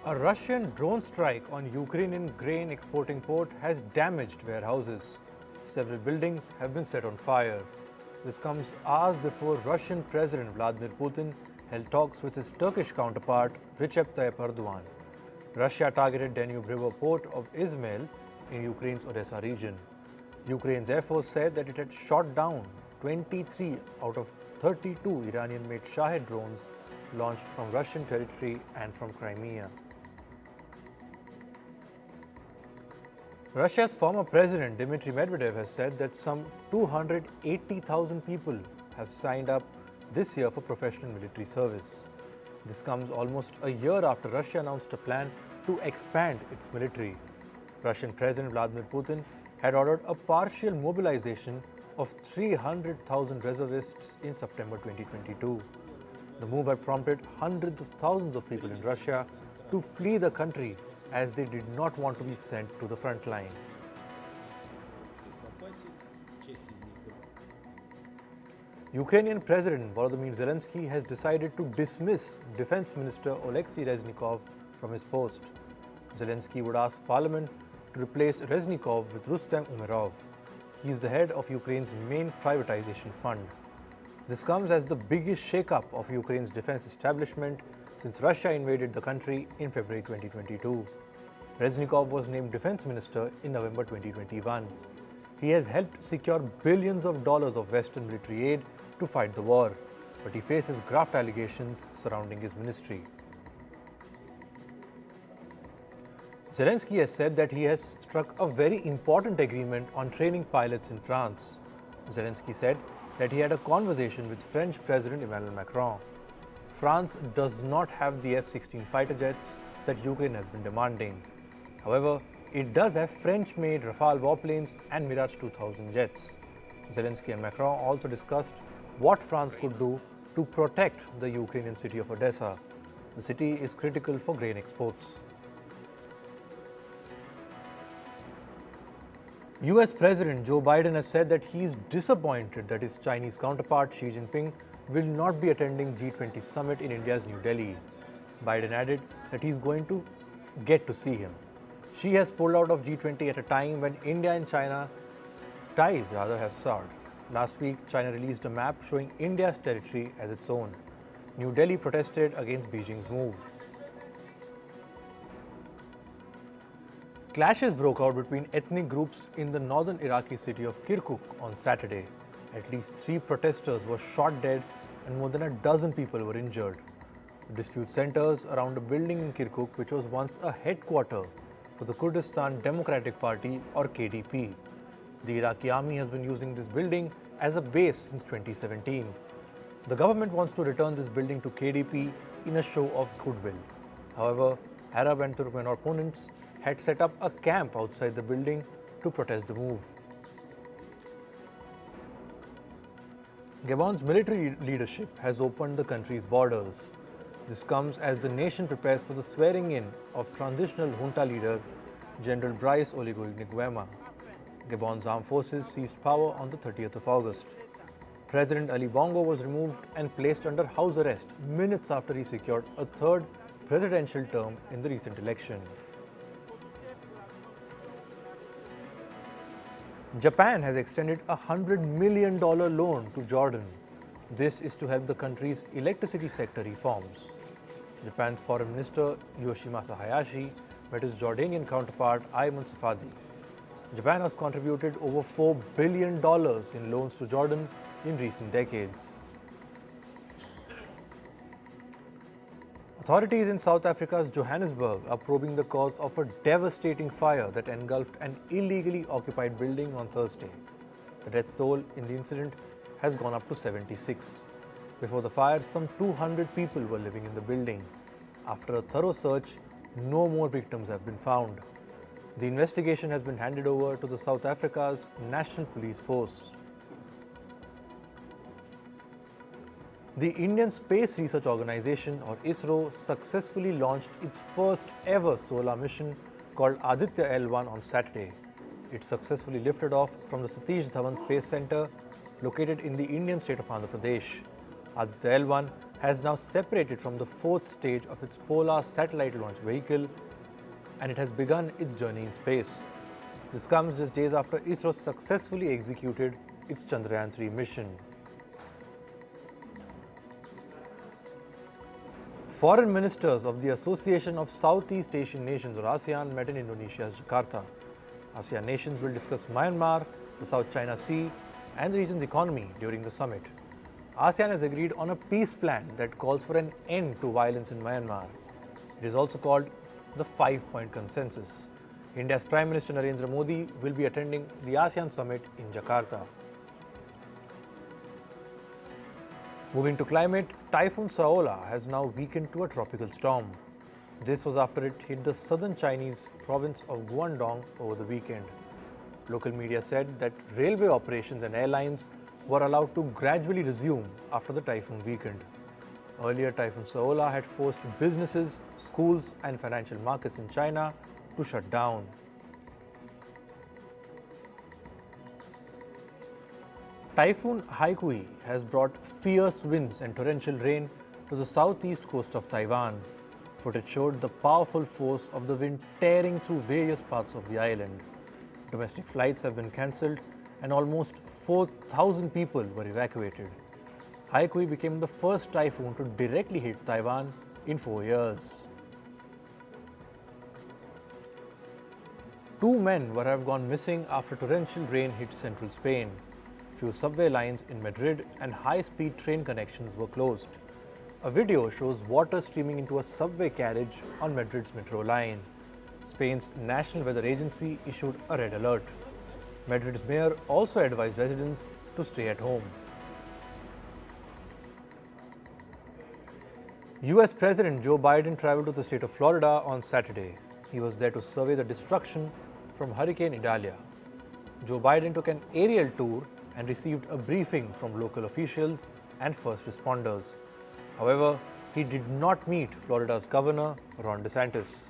A Russian drone strike on Ukrainian grain exporting port has damaged warehouses. Several buildings have been set on fire. This comes hours before Russian President Vladimir Putin held talks with his Turkish counterpart Recep Tayyip Erdogan. Russia targeted Danube River port of Izmail in Ukraine's Odessa region. Ukraine's Air Force said that it had shot down 23 out of 32 Iranian-made Shahed drones launched from Russian territory and from Crimea. Russia's former president Dmitry Medvedev has said that some 280,000 people have signed up this year for professional military service. This comes almost a year after Russia announced a plan to expand its military. Russian President Vladimir Putin had ordered a partial mobilization of 300,000 reservists in September 2022. The move had prompted hundreds of thousands of people in Russia to flee the country as they did not want to be sent to the front line. Ukrainian President Volodymyr Zelensky has decided to dismiss Defence Minister Oleksii Reznikov from his post. Zelensky would ask Parliament to replace Reznikov with Rustem Umerov. He is the head of Ukraine's main privatization fund. This comes as the biggest shake-up of Ukraine's defense establishment since Russia invaded the country in February 2022. Reznikov was named Defence Minister in November 2021. He has helped secure billions of dollars of Western military aid to fight the war, but he faces graft allegations surrounding his ministry. Zelensky has said that he has struck a very important agreement on training pilots in France. Zelensky said that he had a conversation with French President Emmanuel Macron. France does not have the F-16 fighter jets that Ukraine has been demanding. However, it does have French-made Rafale warplanes and Mirage 2000 jets. Zelensky and Macron also discussed what France could do to protect the Ukrainian city of Odessa. The city is critical for grain exports. US President Joe Biden has said that he is disappointed that his Chinese counterpart Xi Jinping will not be attending G20 Summit in India's New Delhi. Biden added that he is going to get to see him. Xi has pulled out of G20 at a time when India and China ties have soured. Last week, China released a map showing India's territory as its own. New Delhi protested against Beijing's move. Clashes broke out between ethnic groups in the northern Iraqi city of Kirkuk on Saturday. At least 3 protesters were shot dead and more than a dozen people were injured. The dispute centers around a building in Kirkuk which was once a headquarters for the Kurdistan Democratic Party or KDP. The Iraqi army has been using this building as a base since 2017. The government wants to return this building to KDP in a show of goodwill. However, Arab and Turkmen opponents had set up a camp outside the building to protest the move. Gabon's military leadership has opened the country's borders. This comes as the nation prepares for the swearing-in of transitional junta leader General Brice Oligui Nguema. Gabon's armed forces seized power on the 30th of August. President Ali Bongo was removed and placed under house arrest minutes after he secured a 3rd presidential term in the recent election. Japan has extended a $100 million loan to Jordan. This is to help the country's electricity sector reforms. Japan's Foreign Minister Yoshimasa Hayashi met his Jordanian counterpart Ayman Safadi. Japan has contributed over $4 billion in loans to Jordan in recent decades. Authorities in South Africa's Johannesburg are probing the cause of a devastating fire that engulfed an illegally occupied building on Thursday. The death toll in the incident has gone up to 76. Before the fire, some 200 people were living in the building. After a thorough search, no more victims have been found. The investigation has been handed over to the South Africa's National Police Force. The Indian Space Research Organisation or ISRO successfully launched its first ever solar mission called Aditya L1 on Saturday. It successfully lifted off from the Satish Dhawan Space Center located in the Indian state of Andhra Pradesh. Aditya L1 has now separated from the fourth stage of its Polar satellite launch vehicle, and it has begun its journey in space. This comes just days after ISRO successfully executed its Chandrayaan-3 mission. Foreign ministers of the Association of Southeast Asian Nations, or ASEAN, met in Indonesia's Jakarta. ASEAN nations will discuss Myanmar, the South China Sea, and the region's economy during the summit. ASEAN has agreed on a peace plan that calls for an end to violence in Myanmar. It is also called the 5-point consensus. India's Prime Minister Narendra Modi will be attending the ASEAN summit in Jakarta. Moving to climate, Typhoon SAOLA has now weakened to a tropical storm. This was after it hit the southern Chinese province of Guangdong over the weekend. Local media said that railway operations and airlines were allowed to gradually resume after the typhoon weakened. Earlier, Typhoon SAOLA had forced businesses, schools, and financial markets in China to shut down. Typhoon Haikui has brought fierce winds and torrential rain to the southeast coast of Taiwan. Footage showed the powerful force of the wind tearing through various parts of the island. Domestic flights have been cancelled and almost 4,000 people were evacuated. Haikui became the first typhoon to directly hit Taiwan in 4 years. 2 men were have gone missing after torrential rain hit central Spain. Few subway lines in Madrid and high-speed train connections were closed. A video shows water streaming into a subway carriage on Madrid's metro line. Spain's National Weather Agency issued a red alert. Madrid's mayor also advised residents to stay at home. US President Joe Biden traveled to the state of Florida on Saturday. He was there to survey the destruction from Hurricane Idalia. Joe Biden took an aerial tour and received a briefing from local officials and first responders. However, he did not meet Florida's Governor Ron DeSantis.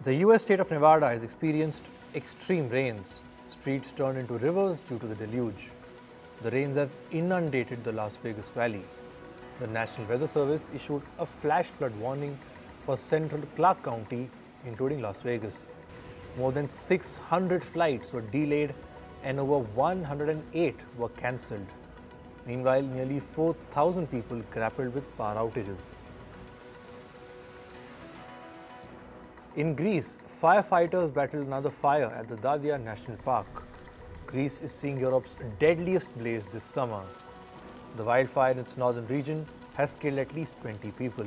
The US state of Nevada has experienced extreme rains. Streets turned into rivers due to the deluge. The rains have inundated the Las Vegas Valley. The National Weather Service issued a flash flood warning for central Clark County, including Las Vegas. More than 600 flights were delayed and over 108 were cancelled. Meanwhile, nearly 4,000 people grappled with power outages. In Greece, firefighters battled another fire at the DADIA National Park. Greece is seeing Europe's deadliest blaze this summer. The wildfire in its northern region has killed at least 20 people.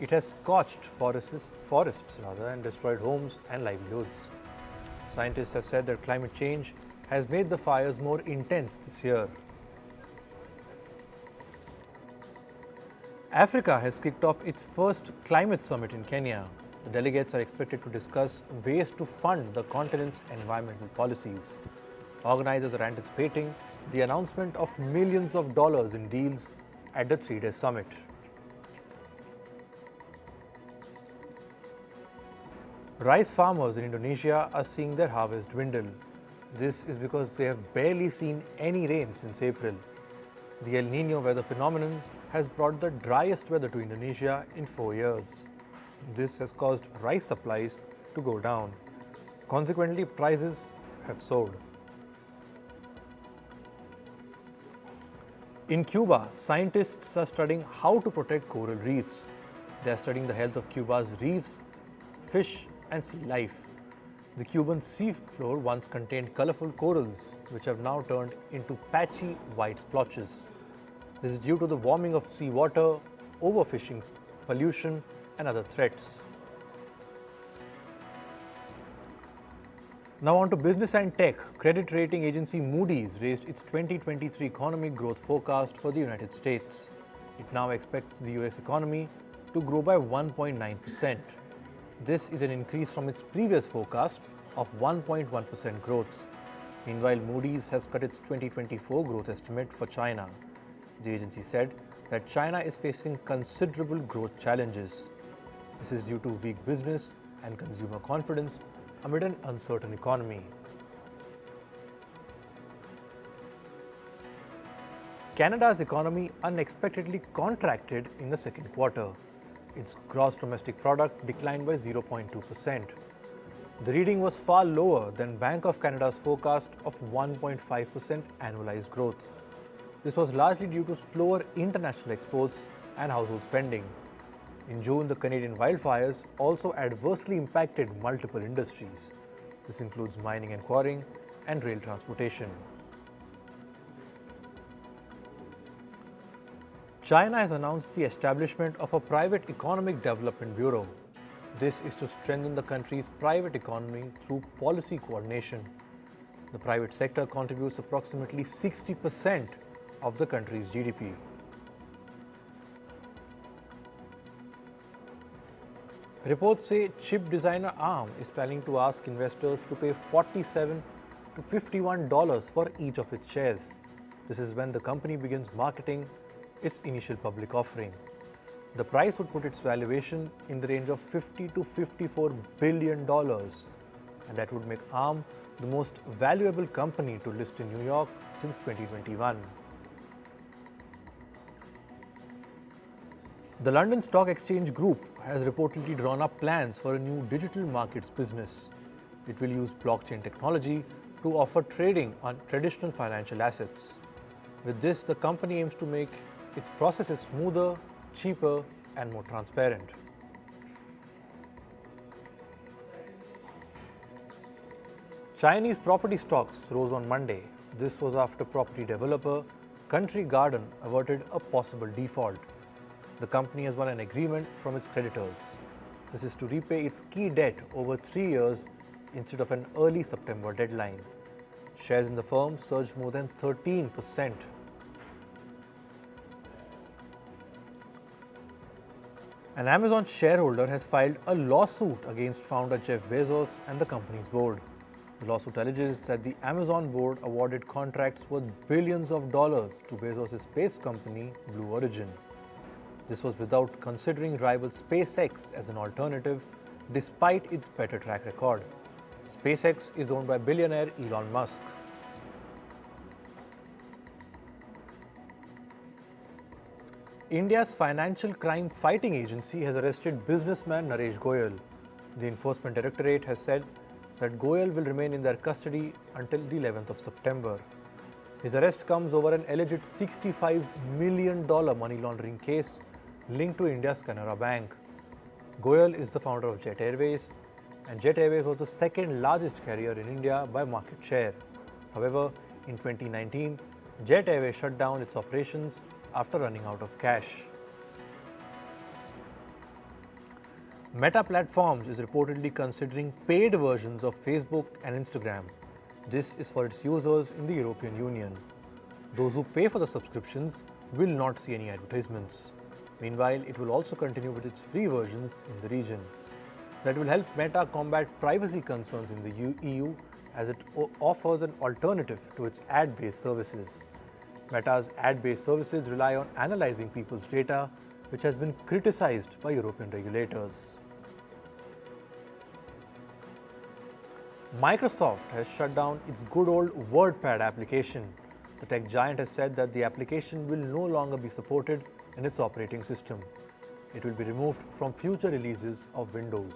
It has scorched forests and destroyed homes and livelihoods. Scientists have said that climate change has made the fires more intense this year. Africa has kicked off its first climate summit in Kenya. The delegates are expected to discuss ways to fund the continent's environmental policies. Organizers are anticipating the announcement of millions of dollars in deals at the 3-day summit. Rice farmers in Indonesia are seeing their harvest dwindle. This is because they have barely seen any rain since April. The El Niño weather phenomenon has brought the driest weather to Indonesia in 4 years. This has caused rice supplies to go down. Consequently, prices have soared. In Cuba, scientists are studying how to protect coral reefs. They are studying the health of Cuba's reefs, fish, and sea life. The Cuban sea floor once contained colorful corals, which have now turned into patchy white splotches. This is due to the warming of seawater, overfishing, pollution, and other threats. Now on to business and tech. Credit rating agency Moody'S raised its 2023 economic growth forecast for the United States. It now expects the US economy to grow by 1.9%. This is an increase from its previous forecast of 1.1% growth. Meanwhile, Moody'S has cut its 2024 growth estimate for China. The agency said that China is facing considerable growth challenges. This is due to weak business and consumer confidence amid an uncertain economy. Canada's economy unexpectedly contracted in the second quarter. Its gross domestic product declined by 0.2%. The reading was far lower than Bank of Canada's forecast of 1.5% annualized growth. This was largely due to slower international exports and household spending. In June, the Canadian wildfires also adversely impacted multiple industries. This includes mining and quarrying and rail transportation. China has announced the establishment of a private economic development bureau. This is to strengthen the country's private economy through policy coordination. The private sector contributes approximately 60% of the country's GDP. Reports say chip designer ARM is planning to ask investors to pay $47 to $51 for each of its shares. This is when the company begins marketing its initial public offering. The price would put its valuation in the range of $50 to $54 billion, and that would make ARM the most valuable company to list in New York since 2021. The London Stock Exchange Group has reportedly drawn up plans for a new digital markets business. It will use blockchain technology to offer trading on traditional financial assets. With this, the company aims to make its processes smoother, cheaper, and more transparent. Chinese property stocks rose on Monday. This was after property developer Country Garden averted a possible default. The company has won an agreement from its creditors. This is to repay its key debt over 3 years instead of an early September deadline. Shares in the firm surged more than 13%. An Amazon shareholder has filed a lawsuit against founder Jeff Bezos and the company's board. The lawsuit alleges that the Amazon board awarded contracts worth billions of dollars to Bezos' space company, Blue Origin. This was without considering rival SpaceX as an alternative, despite its better track record. SpaceX is owned by billionaire Elon Musk. India's Financial Crime Fighting Agency has arrested businessman Naresh Goyal. The Enforcement Directorate has said that Goyal will remain in their custody until the 11th of September. His arrest comes over an alleged $65 million money laundering case linked to India's Canara Bank. Goyal is the founder of Jet Airways, and Jet Airways was the second largest carrier in India by market share. However, in 2019, Jet Airways shut down its operations after running out of cash. Meta Platforms is reportedly considering paid versions of Facebook and Instagram. This is for its users in the European Union. Those who pay for the subscriptions will not see any advertisements. Meanwhile, it will also continue with its free versions in the region. That will help Meta combat privacy concerns in the EU as it offers an alternative to its ad-based services. Meta's ad-based services rely on analyzing people's data, which has been criticized by European regulators. Microsoft has shut down its good old WordPad application. The tech giant has said that the application will no longer be supported in its operating system. It will be removed from future releases of Windows.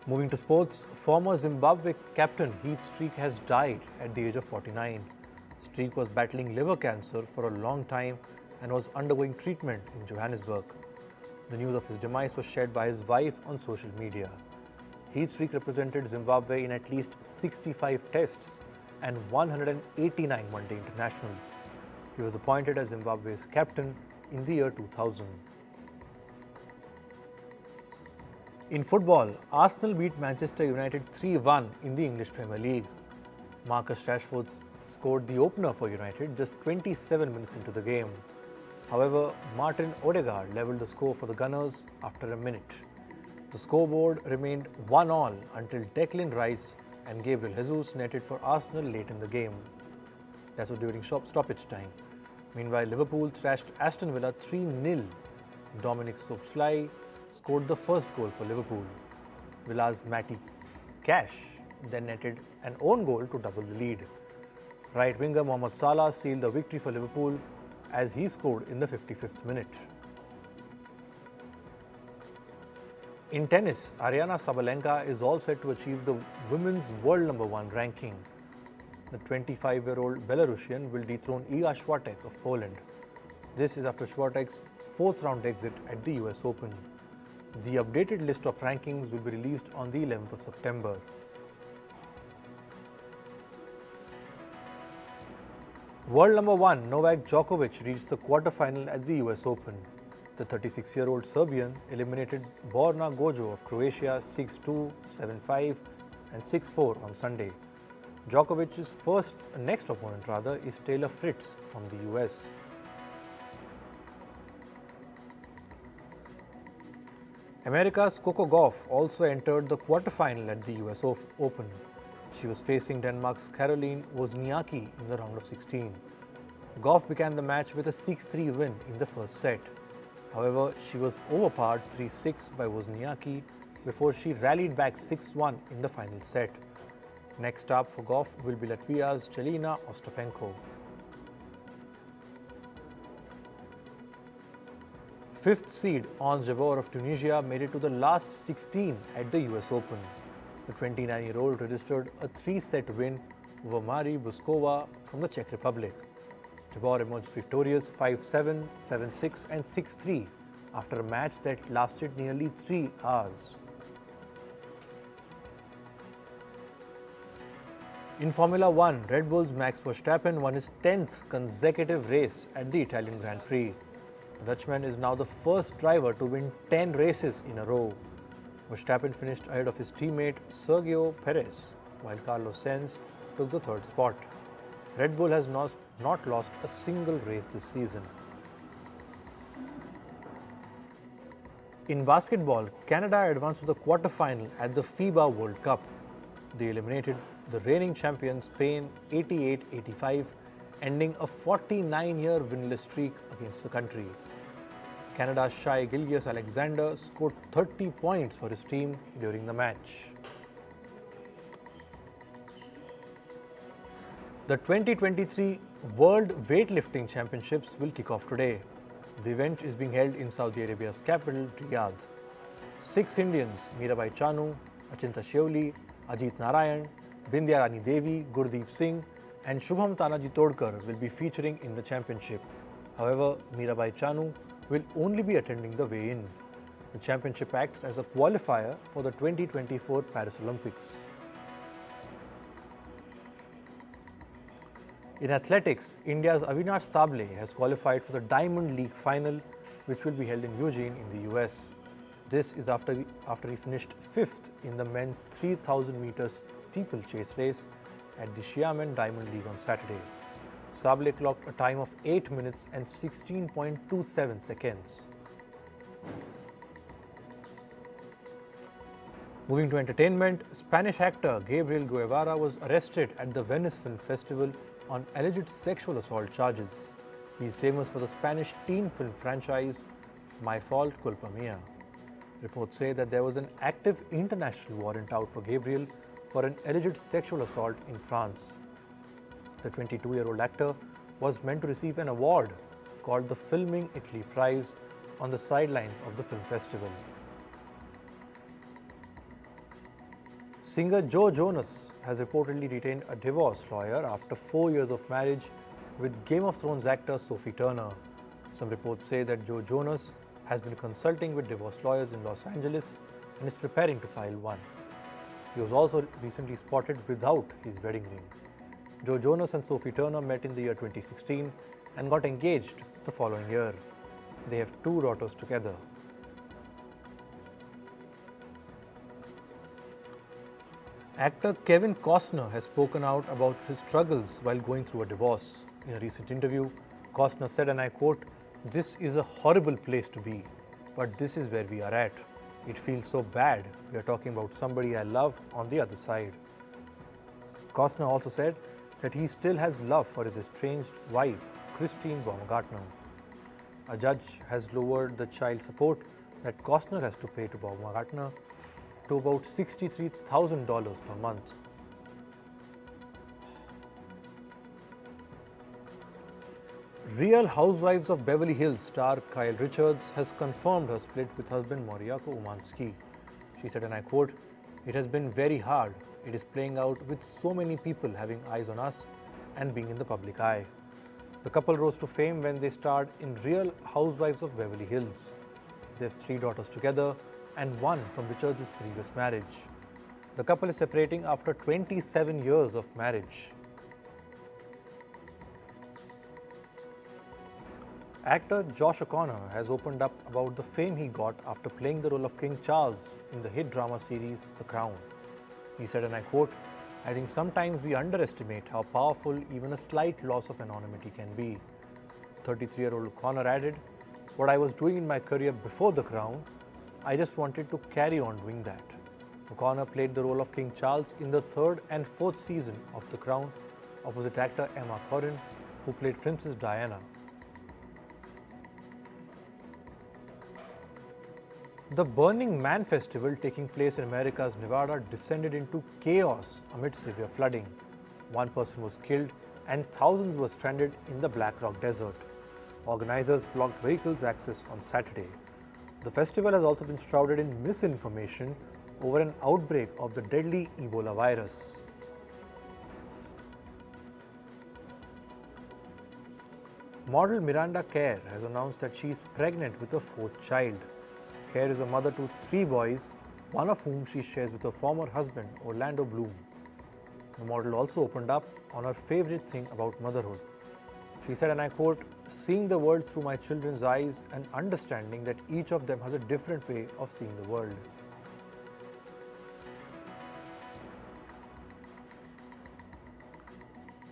Moving to sports, former Zimbabwe captain Heath Streak has died at the age of 49. Streak was battling liver cancer for a long time and was undergoing treatment in Johannesburg. The news of his demise was shared by his wife on social media. Heath Streak represented Zimbabwe in at least 65 tests and 189 one-day internationals. He was appointed as Zimbabwe's captain in the year 2000. In football, Arsenal beat Manchester United 3-1 in the English Premier League. Marcus Rashford scored the opener for United just 27 minutes into the game. However, Martin Odegaard levelled the score for the Gunners after a minute. The scoreboard remained 1-1 until Declan Rice and Gabriel Jesus netted for Arsenal late in the game. That was during stoppage time. Meanwhile, Liverpool thrashed Aston Villa 3-0. Dominic Szoboszlai scored the first goal for Liverpool. Villa's Matty Cash then netted an own goal to double the lead. Right winger Mohamed Salah sealed the victory for Liverpool as he scored in the 55th minute. In tennis, ARYNA SABALENKA is all set to achieve the women's world #1 ranking. The 25-year-old Belarusian will dethrone Iga Swiatek of Poland. This is after Swiatek's 4th round exit at the US Open. The updated list of rankings will be released on the 11th of September. World #1 Novak Djokovic reached the quarter-final at the US Open. The 36-year-old Serbian eliminated Borna Gojo of Croatia 6-2, 7-5 and 6-4 on Sunday. Djokovic's next opponent is Taylor Fritz from the US. America's Coco Gauff also entered the quarter-final at the US Open. She was facing Denmark's Caroline Wozniacki in the round of 16. Gauff began the match with a 6-3 win in the first set. However, she was overpowered 3-6 by Wozniacki before she rallied back 6-1 in the final set. Next up for Gauff will be Latvia's Jelena Ostapenko. Fifth seed Ons Jabeur of Tunisia made it to the last 16 at the US Open. The 29-year-old registered a 3-set win over Mari Buskova from the Czech Republic. Jabeur emerged victorious 5-7, 7-6 and 6-3 after a match that lasted nearly 3 hours. In Formula One, Red Bull's Max Verstappen won his 10th consecutive race at the Italian Grand Prix. The Dutchman is now the first driver to win 10 races in a row. Verstappen finished ahead of his teammate Sergio Perez, while Carlos Sainz took the third spot. Red Bull has not lost a single race this season. In basketball, Canada advanced to the quarter-final at the FIBA World Cup. They eliminated the reigning champion Spain 88-85, ending a 49-year winless streak against the country. Canada's Shai Gilgeous-Alexander scored 30 points for his team during the match. The 2023 World Weightlifting Championships will kick off today. The event is being held in Saudi Arabia's capital, Riyadh. 6 Indians, Mirabai Chanu, Achinta Shioli, Ajit Narayan, Bindya Rani Devi, Gurdeep Singh and Shubham Tanaji Todkar will be featuring in the championship. However, Mirabai Chanu will only be attending the weigh-in. The championship acts as a qualifier for the 2024 Paris Olympics. In athletics, India's AVINASH SABLE has qualified for the Diamond League final, which will be held in Eugene in the US. This is after he finished 5th in the men's 3,000 meters steeplechase race at the Xiamen Diamond League on Saturday. Sable clocked a time of 8 minutes and 16.27 seconds. Moving to entertainment, Spanish actor Gabriel Guevara was arrested at the Venice Film Festival on alleged sexual assault charges. He is famous for the Spanish teen film franchise My Fault, Culpa Mia. Reports say that there was an active international warrant out for Gabriel for an alleged sexual assault in France. The 22-year-old actor was meant to receive an award called the Filming Italy Prize on the sidelines of the film festival. Singer Joe Jonas has reportedly retained a divorce lawyer after 4 years of marriage with Game of Thrones actor Sophie Turner. Some reports say that Joe Jonas has been consulting with divorce lawyers in Los Angeles and is preparing to file one. He was also recently spotted without his wedding ring. Joe Jonas and Sophie Turner met in the year 2016 and got engaged the following year. They have 2 daughters together. Actor Kevin Costner has spoken out about his struggles while going through a divorce. In a recent interview, Costner said, and I quote, "This is a horrible place to be, but this is where we are at. It feels so bad. We are talking about somebody I love on the other side." Costner also said that he still has love for his estranged wife, Christine Baumgartner. A judge has lowered the child support that Costner has to pay to Baumgartner to about $63,000 per month. Real Housewives of Beverly Hills star Kyle Richards has confirmed her split with husband Moriyako Umansky. She said, and I quote, "It has been very hard. It is playing out with so many people having eyes on us and being in the public eye." The couple rose to fame when they starred in Real Housewives of Beverly Hills. They have 3 daughters together and one from Richards' previous marriage. The couple is separating after 27 years of marriage. Actor Josh O'Connor has opened up about the fame he got after playing the role of King Charles in the hit drama series The Crown. He said, and I quote, "I think sometimes we underestimate how powerful even a slight loss of anonymity can be." 33-year-old O'Connor added, "What I was doing in my career before The Crown, I just wanted to carry on doing that." O'Connor played the role of King Charles in the 3rd and 4th season of The Crown opposite actor Emma Corrin, who played Princess Diana. The Burning Man festival taking place in America's Nevada descended into chaos amid severe flooding. 1 person was killed and thousands were stranded in the Black Rock Desert. Organizers blocked vehicles access on Saturday. The festival has also been shrouded in misinformation over an outbreak of the deadly Ebola virus. Model Miranda Kerr has announced that she is pregnant with her 4th child. Kerr is a mother to 3 boys, one of whom she shares with her former husband, Orlando Bloom. The model also opened up on her favorite thing about motherhood. She said, and I quote, "Seeing the world through my children's eyes and understanding that each of them has a different way of seeing the world."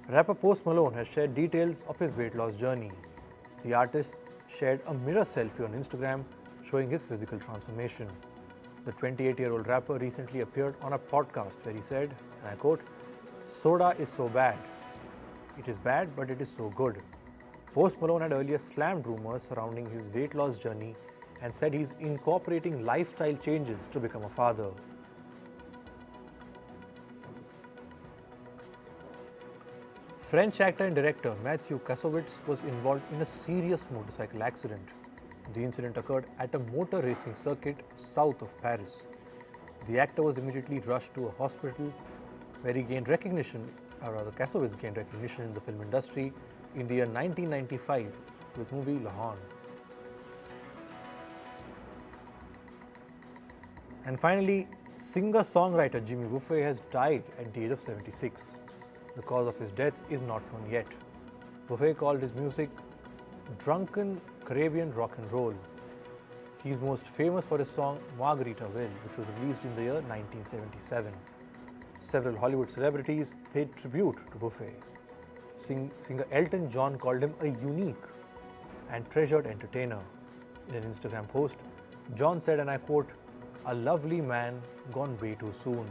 Rapper Post Malone has shared details of his weight loss journey. The artist shared a mirror selfie on Instagram showing his physical transformation. The 28-year-old rapper recently appeared on a podcast where he said, and I quote, "Soda is so bad. It is bad, but it is so good." Post Malone had earlier slammed rumors surrounding his weight loss journey and said he's incorporating lifestyle changes to become a father. French actor and director Mathieu Kassovitz was involved in a serious motorcycle accident. The incident occurred at a motor racing circuit south of Paris. The actor was immediately rushed to a hospital where he gained recognition, or rather Kassovitz gained recognition in the film industry in the year 1995 with movie La Haine. And finally, singer-songwriter Jimmy Buffett has died at the age of 76. The cause of his death is not known yet. Buffett called his music drunken Caribbean rock and roll. He is most famous for his song Margaritaville, which was released in the year 1977. Several Hollywood celebrities paid tribute to Buffett. Singer Elton John called him a unique and treasured entertainer. In an Instagram post, John said, and I quote, "A lovely man gone way too soon."